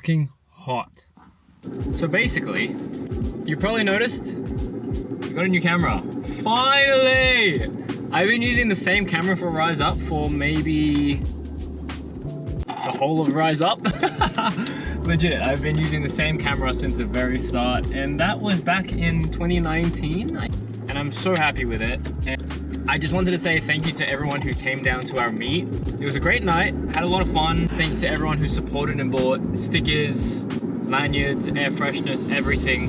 fucking hot. So basically, you probably noticed, we got a new camera. Finally! I've been using the same camera for RiseUp for maybe the whole of RiseUp. Legit, I've been using the same camera since the very start, and that was back in 2019, and I'm so happy with it. And I just wanted to say thank you to everyone who came down to our meet. It was a great night, had a lot of fun. Thank you to everyone who supported and bought stickers, lanyards, air fresheners, everything.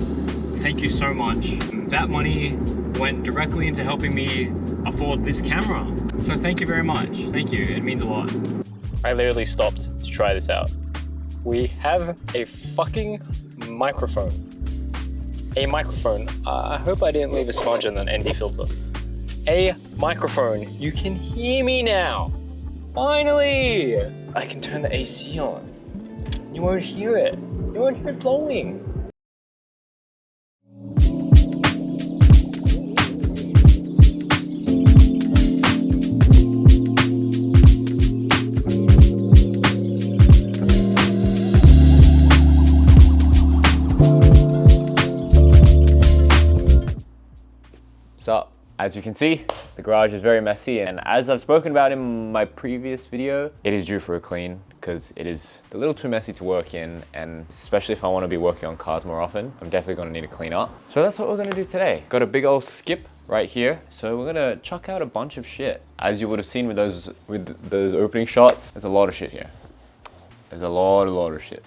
Thank you so much. That money went directly into helping me afford this camera. So thank you very much. Thank you, it means a lot. I literally stopped to try this out. We have a fucking microphone. A microphone. I hope I didn't leave a smudge on an ND filter. A microphone. You can hear me now. Finally! I can turn the AC on. You won't hear it. You won't hear it blowing. So, as you can see, the garage is very messy, and as I've spoken about in my previous video, it is due for a clean because it is a little too messy to work in, and especially if I want to be working on cars more often, I'm definitely going to need to clean up. So that's what we're going to do today. Got a big old skip right here, so we're going to chuck out a bunch of shit. As you would have seen with those opening shots, there's a lot of shit here. There's a lot of shit.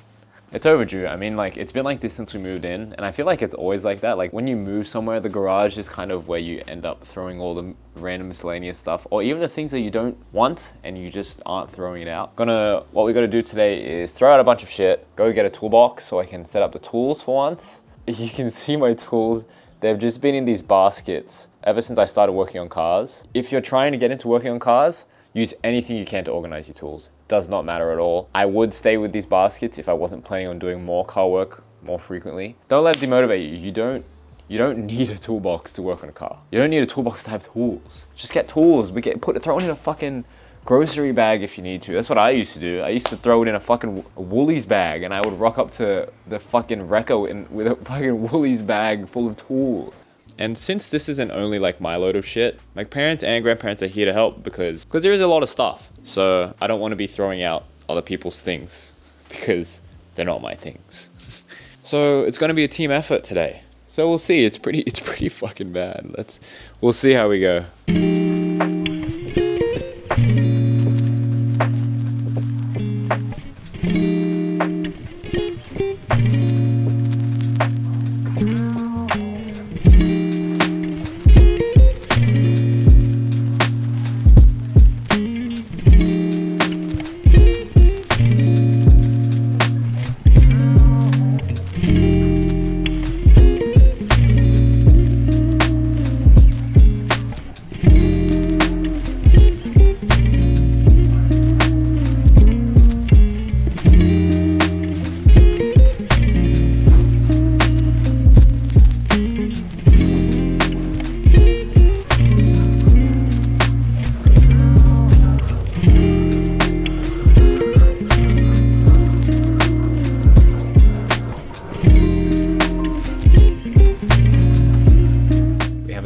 It's overdue. I mean, like, it's been like this since we moved in, and I feel like it's always like that. Like, when you move somewhere, the garage is kind of where you end up throwing all the random miscellaneous stuff, or even the things that you don't want and you just aren't throwing it out. What we gotta do today is throw out a bunch of shit, go get a toolbox so I can set up the tools for once. You can see my tools. They've just been in these baskets ever since I started working on cars. If you're trying to get into working on cars, use anything you can to organize your tools. Does not matter at all. I would stay with these baskets if I wasn't planning on doing more car work more frequently. Don't let it demotivate you. You don't need a toolbox to work on a car. You don't need a toolbox to have tools. Just get tools. Throw it in a fucking grocery bag if you need to. That's what I used to do. I used to throw it in a fucking Woolies bag, and I would rock up to the fucking Recco with a fucking Woolies bag full of tools. And since this isn't only like my load of shit, my parents and grandparents are here to help because there is a lot of stuff. So I don't want to be throwing out other people's things because they're not my things. So it's going to be a team effort today. So we'll see. It's pretty fucking bad. We'll see how we go.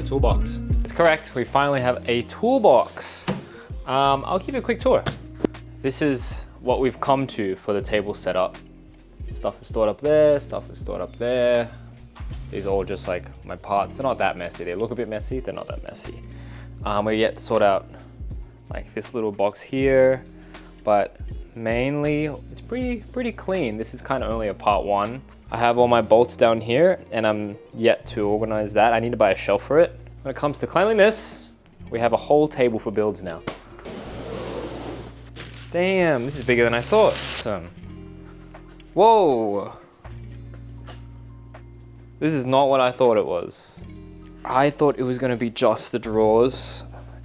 Toolbox. It's correct, we finally have a toolbox. I'll give you a quick tour. This is what we've come to for the table setup. Stuff is stored up there, stuff is stored up there. These are all just like my parts. They're not that messy. They look a bit messy, they're not that messy. We yet to sort out like this little box here, but mainly it's pretty clean. This is kind of only a part one. I have all my bolts down here and I'm yet to organize that. I need to buy a shelf for it. When it comes to cleanliness, we have a whole table for builds now. Damn, this is bigger than I thought. Whoa. This is not what I thought it was. I thought it was gonna be just the drawers,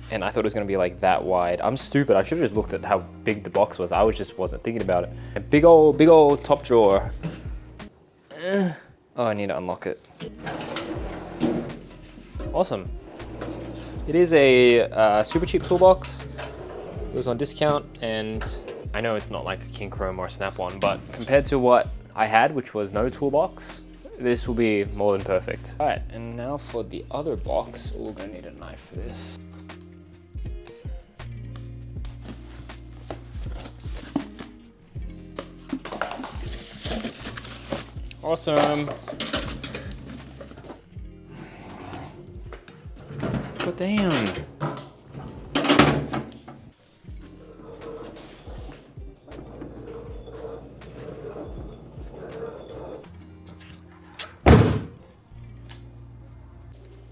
and I thought it was gonna be like that wide. I'm stupid, I should've just looked at how big the box was. I wasn't thinking about it. A big old top drawer. Oh, I need to unlock it. Awesome. It is a super cheap toolbox. It was on discount, and I know it's not like a King Chrome or a Snap-on, but compared to what I had, which was no toolbox, this will be more than perfect. All right, and now for the other box, we're gonna need a knife for this. Awesome. But damn.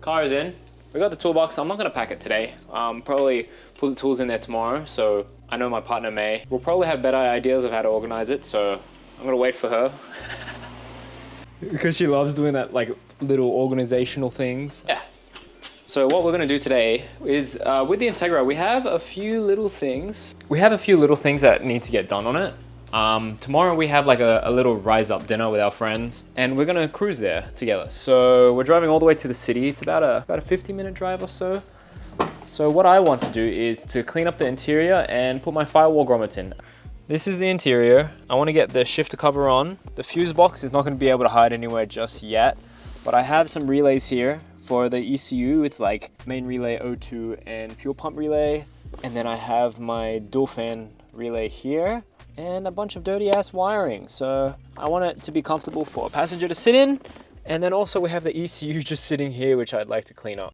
Car is in. We got the toolbox. I'm not gonna pack it today. Probably put the tools in there tomorrow. So I know my partner May will probably have better ideas of how to organize it. So I'm gonna wait for her. Because she loves doing that, like, little organizational things. Yeah. So what we're gonna do today is, with the Integra, we have a few little things. We have a few little things that need to get done on it. Tomorrow we have like a little RiseUp dinner with our friends, and we're gonna cruise there together. So we're driving all the way to the city. It's about a 50-minute drive or so. So what I want to do is to clean up the interior and put my firewall grommet in. This is the interior. I want to get the shifter cover on. The fuse box is not going to be able to hide anywhere just yet, but I have some relays here for the ECU. It's like main relay, O2, and fuel pump relay. And then I have my dual fan relay here and a bunch of dirty ass wiring. So I want it to be comfortable for a passenger to sit in. And then also we have the ECU just sitting here, which I'd like to clean up.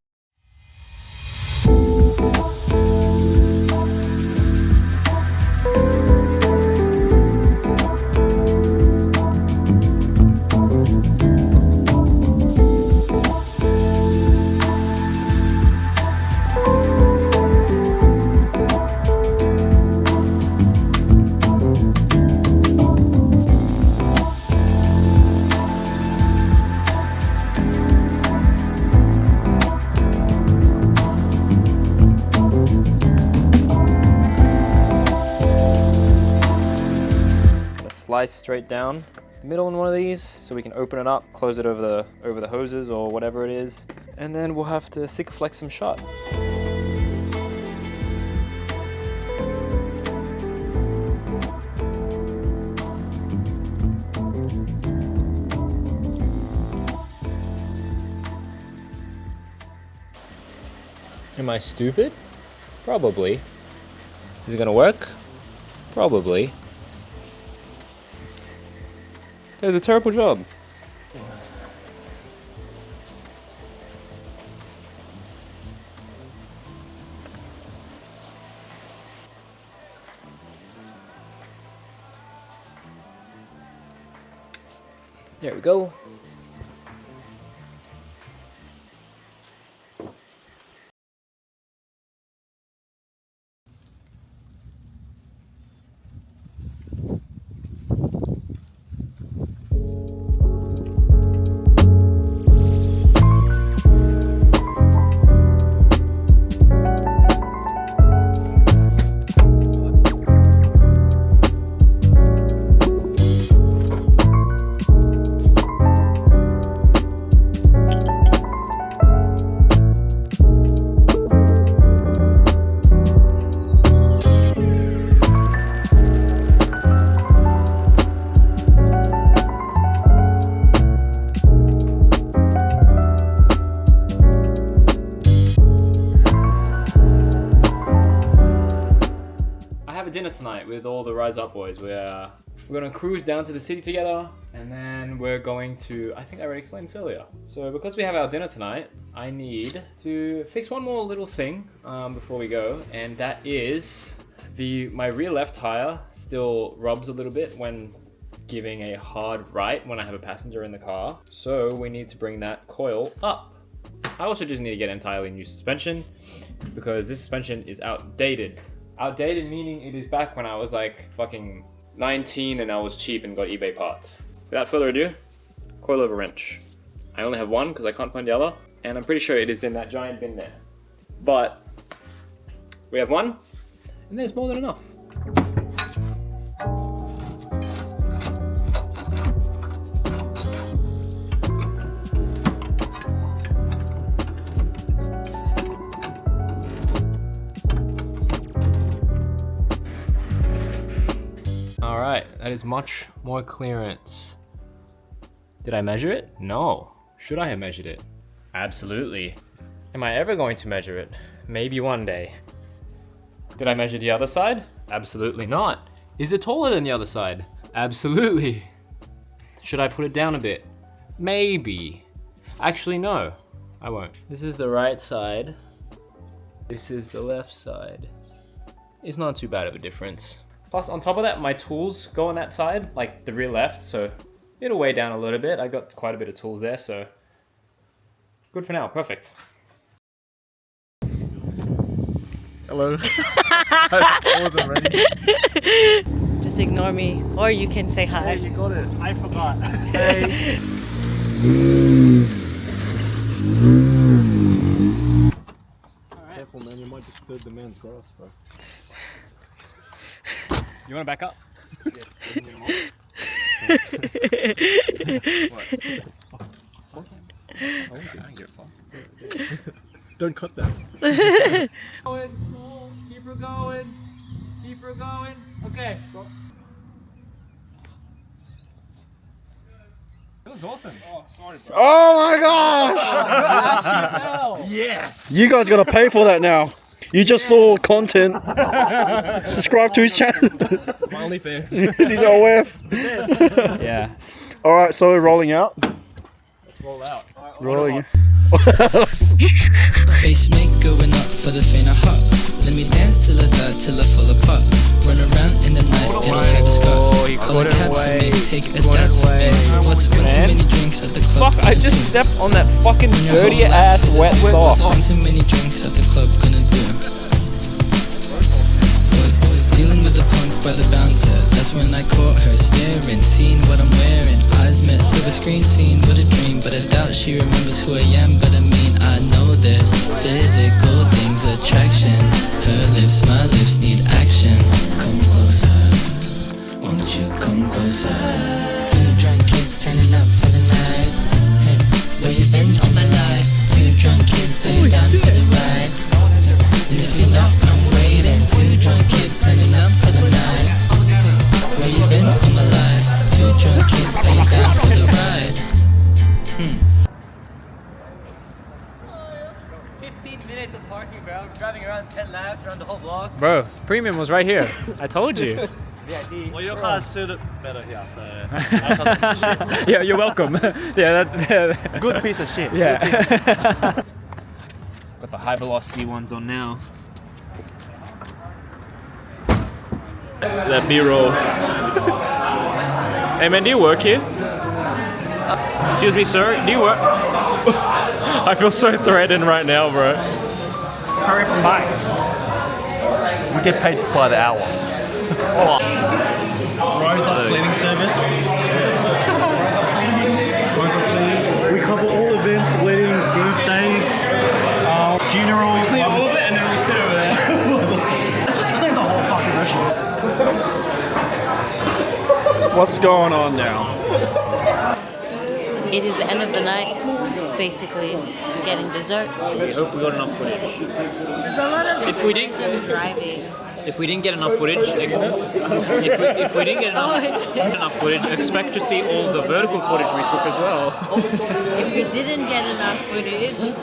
Slice straight down the middle in one of these so we can open it up, close it over the hoses or whatever it is, and then we'll have to Sikaflex some shut. Am I stupid? Probably. Is it gonna work? Probably. It was a terrible job. There we go. Dinner tonight with all the RiseUp boys. We're gonna cruise down to the city together, and then we're going to, I think I already explained this earlier. So because we have our dinner tonight, I need to fix one more little thing before we go, and that is my rear left tire still rubs a little bit when giving a hard right when I have a passenger in the car. So we need to bring that coil up. I also just need to get entirely new suspension because this suspension is outdated. Outdated meaning it is back when I was like fucking 19 and I was cheap and got eBay parts. Without further ado, coilover wrench. I only have one because I can't find the other, and I'm pretty sure it is in that giant bin there. But we have one, and there's more than enough. Alright, that is much more clearance. Did I measure it? No. Should I have measured it? Absolutely. Am I ever going to measure it? Maybe one day. Did I measure the other side? Absolutely not. Is it taller than the other side? Absolutely. Should I put it down a bit? Maybe. Actually, no. I won't. This is the right side. This is the left side. It's not too bad of a difference. Plus, on top of that, my tools go on that side, like the rear left, so it'll weigh down a little bit. I got quite a bit of tools there, so good for now. Perfect. Hello. I wasn't ready. Just ignore me, or you can say hi. Yeah, you got it. I forgot. Hey. Careful, man. You might disturb the man's grass, bro. You want to back up? Don't cut that. Keep her going. Keep her going. Okay. That was awesome. Oh, sorry, bro. Oh my gosh! Yes! You guys gotta pay for that now. You just saw content. Subscribe to his channel. My OnlyFans. He's our whiff. Yeah. Alright, so we're rolling out. Let's roll out. Rolling. Pacemaker went up for the faint of heart. Let me dance till I die, till I fall apart. Run around in the night, it'll hide the scars. Call a cab for me, take a dab for me. What's too many drinks at the club? Fuck, I just stepped on that fucking When your dirty whole life ass is a wet sweat, sock. what's too many drinks at the club gonna do? Was dealing with the punk by the bouncer. That's when I caught her staring, seeing what I'm wearing. Eyes met, silver screen scene, what a dream. But I doubt she remembers who I am. But I mean, I know there's physical things, attraction. Her lips, my lips need action. Come closer, won't you come closer? Two drunk kids turning up for the night. Hey, where you been all my life? Two drunk kids saying down for the ride. And if you're not, I'm waiting. Two drunk kids turning up for the night. Where you been all my life? Two drunk kids staying down for the ride. 15 minutes of parking, bro. Driving around 10 laps around the whole block. Bro, premium was right here. I told you. Well, your car's suited better here, so I thought that was shit. Yeah, you're welcome. Yeah, that. Good piece of shit. Yeah. Got the high velocity ones on now. That B-roll. Hey man, do you work here? Excuse me, sir. Do you work? I feel so threatened right now, bro. Hurry from back. We get paid by the hour. RiseUp cleaning service. We cover all events, weddings, birthdays, funerals. Clean all of it and then we sit over there. Just clean the whole fucking restaurant. What's going on now? It is the end of the night, basically getting dessert. We hope we got enough footage. There's a lot of If we didn't- random driving. If we didn't get enough footage, if we didn't get enough footage, expect to see all the vertical footage we took as well. If we didn't get enough footage,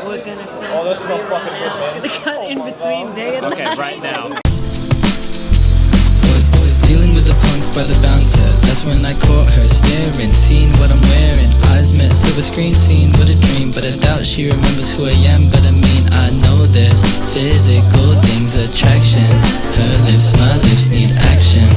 we're gonna film some real right now. It's gonna cut in between day and Okay, night. right now. Was dealing with the punk by the bouncer. That's when I caught her staring, seeing what I'm wearing. Eyes met, silver screen scene, what a dream. But I doubt she remembers who I am. But I mean, I know there's physical things, attraction. Her lips, my lips need action.